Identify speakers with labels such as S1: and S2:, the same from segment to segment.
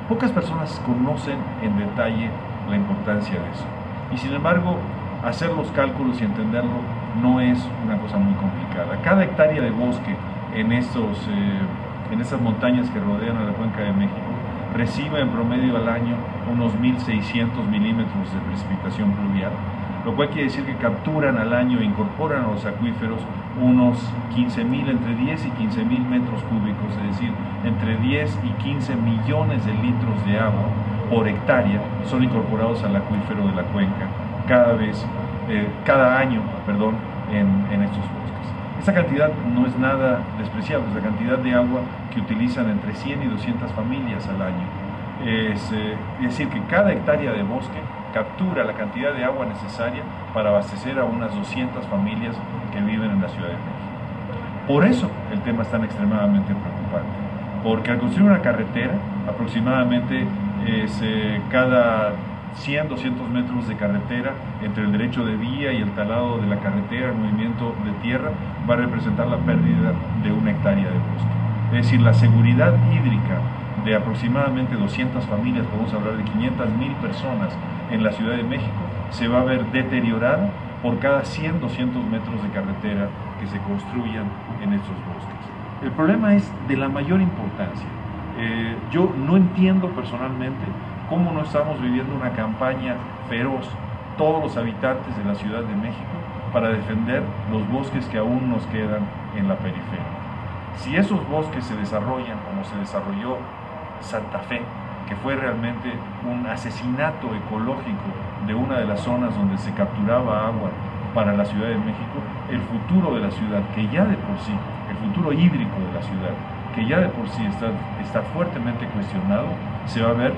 S1: Pocas personas conocen en detalle la importancia de eso. Y sin embargo, hacer los cálculos y entenderlo no es una cosa muy complicada. Cada hectárea de bosque en estas montañas que rodean a la Cuenca de México recibe en promedio al año unos 1.600 milímetros de precipitación pluvial, lo cual quiere decir que capturan al año e incorporan a los acuíferos unos 15.000, entre 10 y 15.000 metros cúbicos, es decir, entre 10 y 15 millones de litros de agua por hectárea son incorporados al acuífero de la cuenca cada año en estos bosques. Esta cantidad no es nada despreciable, es la cantidad de agua que utilizan entre 100 y 200 familias al año. Es decir, que cada hectárea de bosque captura la cantidad de agua necesaria para abastecer a unas 200 familias que viven en la Ciudad de México. Por eso el tema es tan extremadamente preocupante, porque al construir una carretera, aproximadamente cada 100, 200 metros de carretera, entre el derecho de vía y el talado de la carretera, el movimiento de tierra, va a representar la pérdida de una hectárea de bosque. Es decir, la seguridad hídrica de aproximadamente 200 familias, podemos hablar de 500.000 personas en la Ciudad de México, se va a ver deteriorada por cada 100, 200 metros de carretera que se construyan en estos bosques. El problema es de la mayor importancia. Yo no entiendo personalmente cómo no estamos viviendo una campaña feroz, todos los habitantes de la Ciudad de México, para defender los bosques que aún nos quedan en la periferia. Si esos bosques se desarrollan como se desarrolló Santa Fe, que fue realmente un asesinato ecológico de una de las zonas donde se capturaba agua para la Ciudad de México, el futuro de la ciudad, que ya de por sí, el futuro hídrico de la ciudad, que ya de por sí está fuertemente cuestionado, se va a ver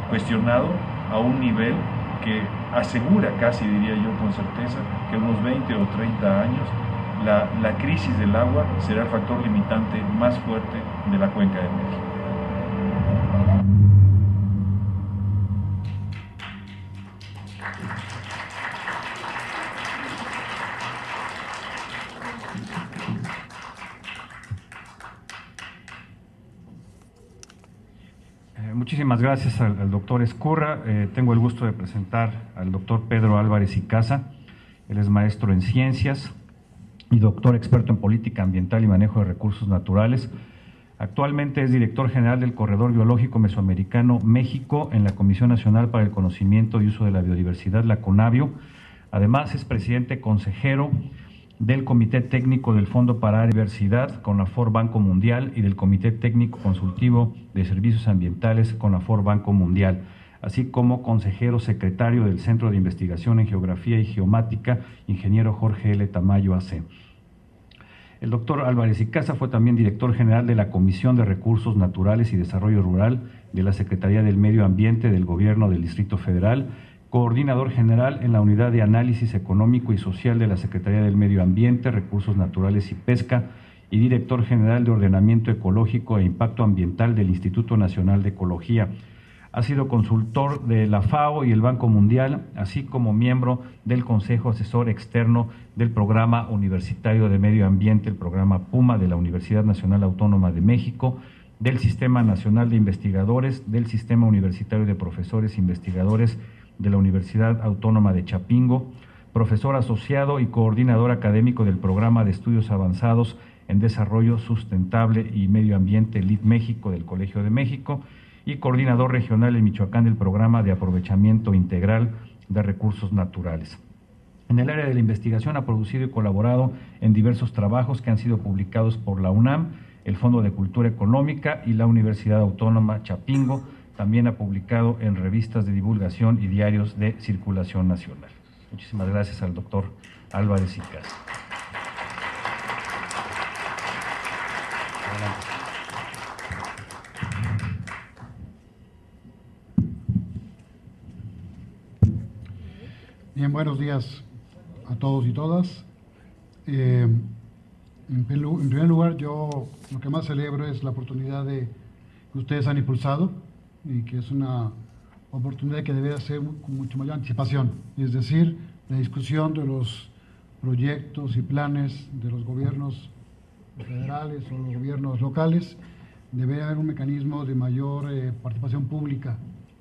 S1: cuestionado a un nivel que asegura, casi diría yo con certeza, que en unos 20 o 30 años la crisis del agua será el factor limitante más fuerte de la Cuenca de México.
S2: Muchísimas gracias al doctor Ezcurra. Tengo el gusto de presentar al doctor Pedro Álvarez y Casa. Él es maestro en ciencias y doctor experto en política ambiental y manejo de recursos naturales. Actualmente es director general del Corredor Biológico Mesoamericano México en la Comisión Nacional para el Conocimiento y Uso de la Biodiversidad, la CONABIO. Además es presidente consejero del Comité Técnico del Fondo para la Diversidad, CONAFOR Banco Mundial, y del Comité Técnico Consultivo de Servicios Ambientales, CONAFOR Banco Mundial, así como consejero secretario del Centro de Investigación en Geografía y Geomática, ingeniero Jorge L. Tamayo AC. El doctor Álvarez y Casa fue también director general de la Comisión de Recursos Naturales y Desarrollo Rural de la Secretaría del Medio Ambiente del Gobierno del Distrito Federal, coordinador general en la Unidad de Análisis Económico y Social de la Secretaría del Medio Ambiente, Recursos Naturales y Pesca, y director general de Ordenamiento Ecológico e Impacto Ambiental del Instituto Nacional de Ecología. Ha sido consultor de la FAO y el Banco Mundial, así como miembro del Consejo Asesor Externo del Programa Universitario de Medio Ambiente, el programa PUMA de la Universidad Nacional Autónoma de México, del Sistema Nacional de Investigadores, del Sistema Universitario de Profesores e Investigadores de la Universidad Autónoma de Chapingo, profesor asociado y coordinador académico del Programa de Estudios Avanzados en Desarrollo Sustentable y Medio Ambiente LID México del Colegio de México y coordinador regional en Michoacán del Programa de Aprovechamiento Integral de Recursos Naturales. En el área de la investigación ha producido y colaborado en diversos trabajos que han sido publicados por la UNAM, el Fondo de Cultura Económica y la Universidad Autónoma Chapingo. También ha publicado en revistas de divulgación y diarios de circulación nacional. Muchísimas gracias al doctor Álvarez y Casa.
S3: Bien, buenos días a todos y todas. En primer lugar, yo lo que más celebro es la oportunidad que ustedes han impulsado y que es una oportunidad que debe ser con mucho mayor anticipación, es decir, la discusión de los proyectos y planes de los gobiernos federales o los gobiernos locales debe haber un mecanismo de mayor participación pública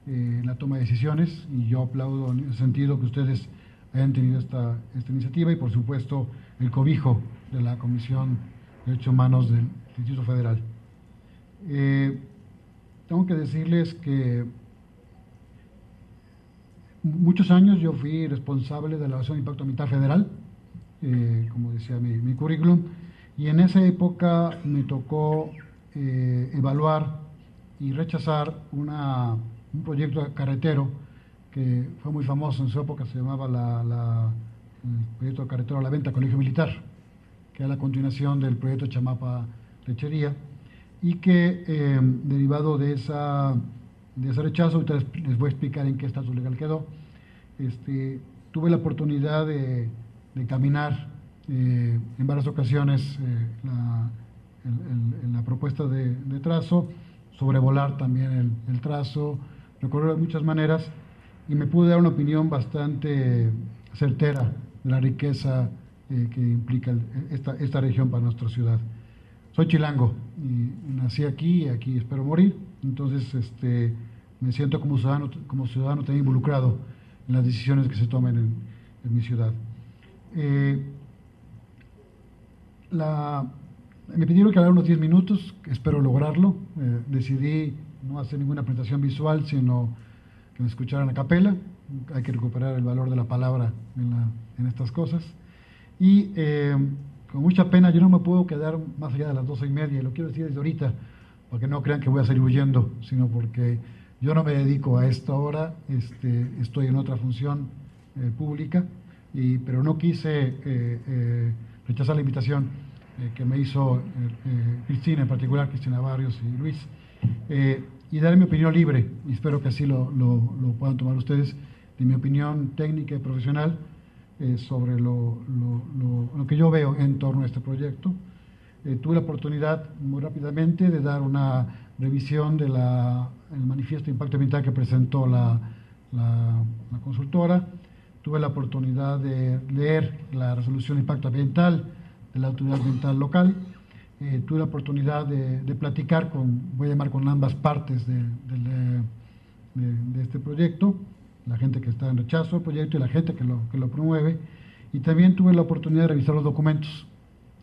S3: en la toma de decisiones, y yo aplaudo en ese sentido que ustedes hayan tenido esta iniciativa, y por supuesto el cobijo de la Comisión de Derechos Humanos del Distrito Federal. Tengo que decirles que muchos años yo fui responsable de la evaluación de impacto ambiental federal, como decía mi currículum, y en esa época me tocó evaluar y rechazar un proyecto carretero que fue muy famoso en su época. Se llamaba el proyecto carretero La Venta Colegio Militar, que era la continuación del proyecto Chamapa-Lechería, y que derivado de ese rechazo, ahorita les voy a explicar en qué estatus legal quedó. Tuve la oportunidad de caminar en varias ocasiones la propuesta de trazo, sobrevolar también el trazo, recorrer de muchas maneras, y me pude dar una opinión bastante certera de la riqueza que implica esta región para nuestra ciudad. Soy chilango y nací aquí, y aquí espero morir, entonces me siento como ciudadano también involucrado en las decisiones que se tomen en mi ciudad. Me pidieron que hablara unos 10 minutos, espero lograrlo. Decidí no hacer ninguna presentación visual, sino que me escucharan a capela. Hay que recuperar el valor de la palabra en estas cosas. Y con mucha pena, yo no me puedo quedar más allá de las 12:30, y lo quiero decir desde ahorita, porque no crean que voy a salir huyendo, sino porque yo no me dedico a esto ahora, estoy en otra función pública, pero no quise rechazar la invitación que me hizo Cristina, en particular Cristina Barrios y Luis, y dar mi opinión libre, y espero que así lo puedan tomar ustedes, de mi opinión técnica y profesional sobre lo que yo veo en torno a este proyecto. Tuve la oportunidad muy rápidamente de dar una revisión del manifiesto de impacto ambiental que presentó la consultora. Tuve la oportunidad de leer la resolución de impacto ambiental de la Autoridad Ambiental Local. Tuve la oportunidad de platicar voy a llamar con ambas partes de este proyecto, la gente que está en rechazo del proyecto y la gente que lo promueve, y también tuve la oportunidad de revisar los documentos,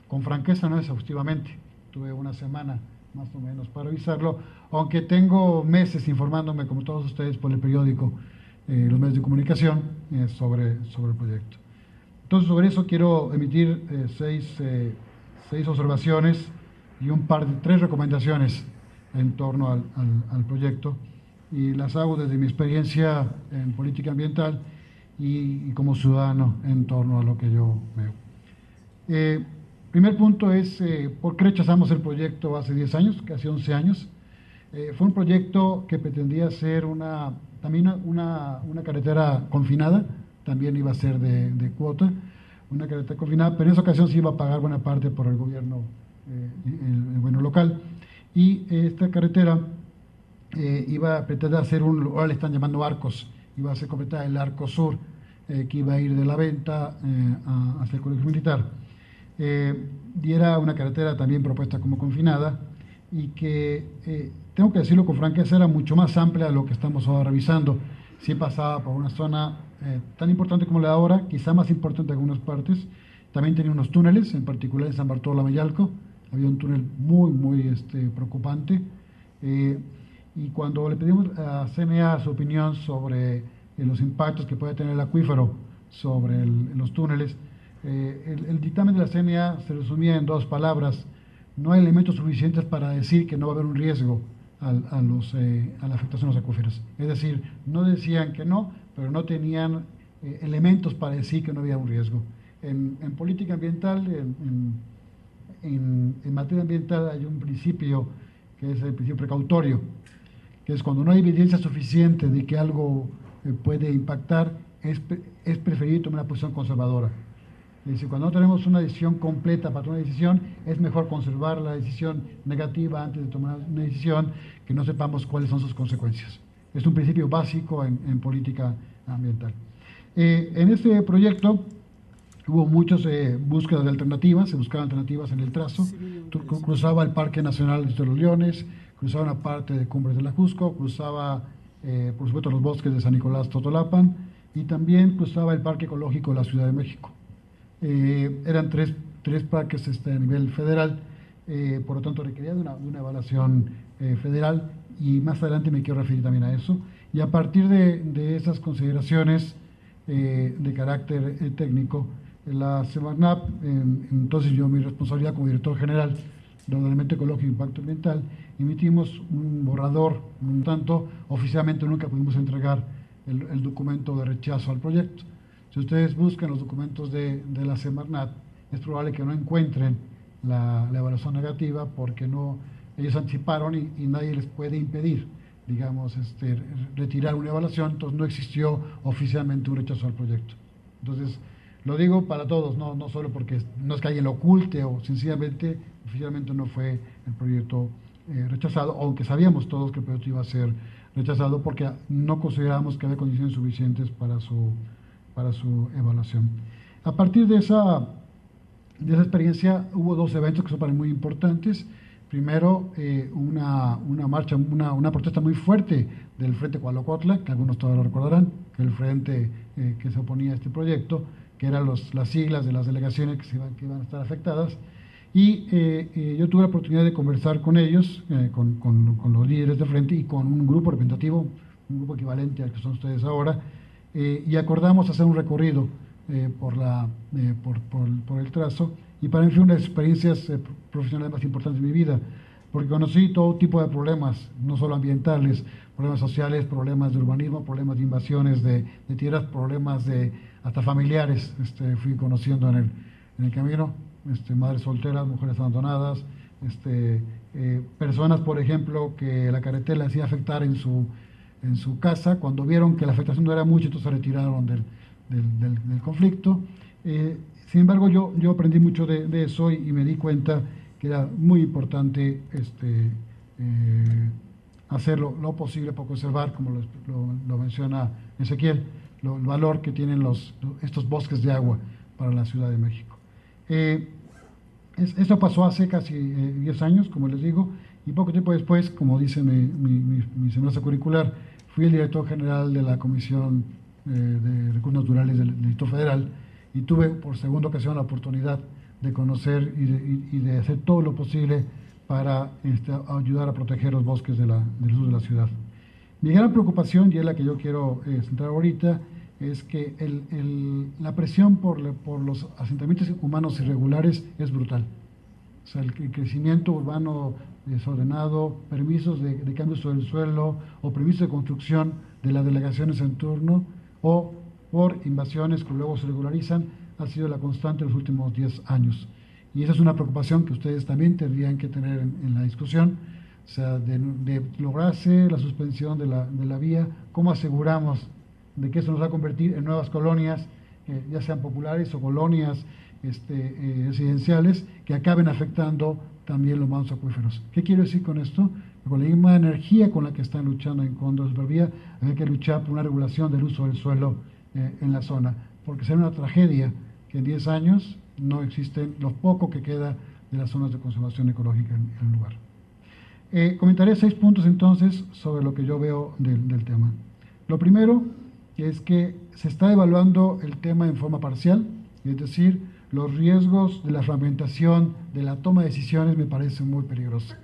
S3: con franqueza, no exhaustivamente. Tuve una semana más o menos para revisarlo, aunque tengo meses informándome, como todos ustedes, por el periódico, los medios de comunicación, sobre el proyecto. Entonces, sobre eso quiero emitir seis observaciones y tres recomendaciones en torno al proyecto, y las hago desde mi experiencia en política ambiental y como ciudadano en torno a lo que yo veo. Primer punto es, ¿por qué rechazamos el proyecto hace 10 años, casi 11 años? Fue un proyecto que pretendía ser también una carretera confinada, también iba a ser de cuota, una carretera confinada, pero en esa ocasión se iba a pagar buena parte por el gobierno local. Y esta carretera iba a pretender hacer ahora le están llamando arcos, iba a ser completada el arco sur, que iba a ir de La Venta hacia el Colegio Militar. Y era una carretera también propuesta como confinada, y que, tengo que decirlo con franqueza, era mucho más amplia de lo que estamos ahora revisando. Sí pasaba por una zona tan importante como la de ahora, quizá más importante en algunas partes. También tenía unos túneles, en particular en San Bartolo Amayalco, había un túnel muy preocupante. Y cuando le pedimos a CNA su opinión sobre los impactos que puede tener el acuífero sobre los túneles, el dictamen de la CNA se resumía en 2 palabras: no hay elementos suficientes para decir que no va a haber un riesgo a la afectación a los acuíferos. Es decir, no decían que no, pero no tenían elementos para decir que no había un riesgo. En política ambiental, en materia ambiental, hay un principio que es el principio precautorio, que es cuando no hay evidencia suficiente de que algo puede impactar, es preferible tomar una posición conservadora. Es decir, cuando no tenemos una decisión completa para tomar una decisión, es mejor conservar la decisión negativa antes de tomar una decisión que no sepamos cuáles son sus consecuencias. Es un principio básico en política ambiental. En este proyecto Hubo muchas búsquedas de alternativas, se buscaban alternativas en el trazo. Cruzaba el Parque Nacional de los Leones, cruzaba una parte de Cumbres de la Jusco, cruzaba, por supuesto, los bosques de San Nicolás Totolapan y también cruzaba el Parque Ecológico de la Ciudad de México. Eran tres parques a nivel federal, por lo tanto requería de una evaluación federal y más adelante me quiero referir también a eso. Y a partir de esas consideraciones de carácter técnico, la Semarnat, entonces yo mi responsabilidad como director general de Ordenamiento Ecológico e Impacto Ambiental, emitimos un borrador, un tanto oficialmente nunca pudimos entregar el documento de rechazo al proyecto. Si ustedes buscan los documentos de la Semarnat, es probable que no encuentren la evaluación negativa porque ellos anticiparon y nadie les puede impedir, digamos, retirar una evaluación, entonces no existió oficialmente un rechazo al proyecto. Entonces, lo digo para todos, no solo porque no es que alguien lo oculte o sencillamente, oficialmente no fue el proyecto rechazado, aunque sabíamos todos que el proyecto iba a ser rechazado porque no considerábamos que había condiciones suficientes para su evaluación. A partir de esa experiencia hubo dos eventos que son para mí muy importantes. Primero, una marcha, una protesta muy fuerte del Frente Coalocuautla, que algunos todavía lo recordarán, que el frente que se oponía a este proyecto, que eran las siglas de las delegaciones que iban a estar afectadas. Y yo tuve la oportunidad de conversar con ellos, con los líderes del frente y con un grupo representativo, un grupo equivalente al que son ustedes ahora, y acordamos hacer un recorrido por el trazo. Y para mí fue una de las experiencias profesionales más importantes de mi vida, porque conocí todo tipo de problemas, no solo ambientales, problemas sociales, problemas de urbanismo, problemas de invasiones de tierras, problemas hasta familiares. Fui conociendo en el camino, madres solteras, mujeres abandonadas, personas, por ejemplo, que la carretera les hacía afectar en su casa, cuando vieron que la afectación no era mucho, entonces se retiraron del conflicto. Sin embargo, yo aprendí mucho de eso y me di cuenta que era muy importante hacer lo posible para conservar, como lo menciona Ezequiel, el valor que tienen estos bosques de agua para la Ciudad de México. Esto pasó hace casi 10 años, como les digo, y poco tiempo después, como dice mi semblanza curricular, fui el director general de la Comisión de Recursos Naturales del Distrito Federal y tuve por segunda ocasión la oportunidad de conocer y de hacer todo lo posible para ayudar a proteger los bosques del sur de la ciudad. Mi gran preocupación, y es la que yo quiero centrar ahorita, es que la presión por los asentamientos humanos irregulares es brutal. O sea, el crecimiento urbano desordenado, permisos de cambio sobre el suelo o permisos de construcción de las delegaciones en turno o por invasiones que luego se regularizan, ha sido la constante en los últimos 10 años. Y esa es una preocupación que ustedes también tendrían que tener en la discusión, o sea, de lograrse la suspensión de la vía, cómo aseguramos de que eso nos va a convertir en nuevas colonias, ya sean populares o colonias residenciales, que acaben afectando también los mantos acuíferos. ¿Qué quiero decir con esto? Con la misma energía con la que están luchando en contra de la supervía, hay que luchar por una regulación del uso del suelo en la zona, porque será una tragedia que en 10 años no existen lo poco que queda de las zonas de conservación ecológica en el lugar. Comentaré 6 puntos entonces sobre lo que yo veo del tema. Lo primero es que se está evaluando el tema en forma parcial, es decir, los riesgos de la fragmentación, de la toma de decisiones me parecen muy peligrosos.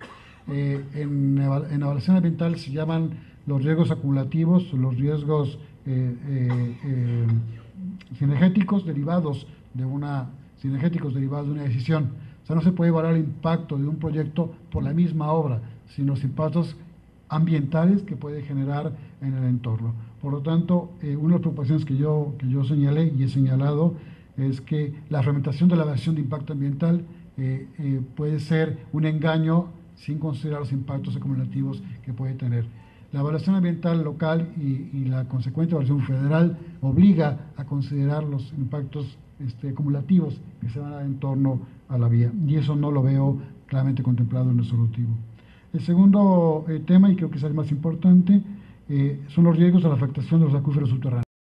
S3: En evaluación ambiental se llaman los riesgos acumulativos, los riesgos sinergéticos derivados de una decisión. O sea, no se puede evaluar el impacto de un proyecto por la misma obra, sino los impactos ambientales que puede generar en el entorno. Por lo tanto, una de las preocupaciones que yo señalé y he señalado es que la fragmentación de la evaluación de impacto ambiental puede ser un engaño sin considerar los impactos acumulativos que puede tener. La evaluación ambiental local y la consecuente evaluación federal obliga a considerar los impactos acumulativos que se van a dar en torno a la vía, y eso no lo veo claramente contemplado en el resolutivo. El segundo tema, y creo que es el más importante, son los riesgos a la afectación de los acuíferos subterráneos.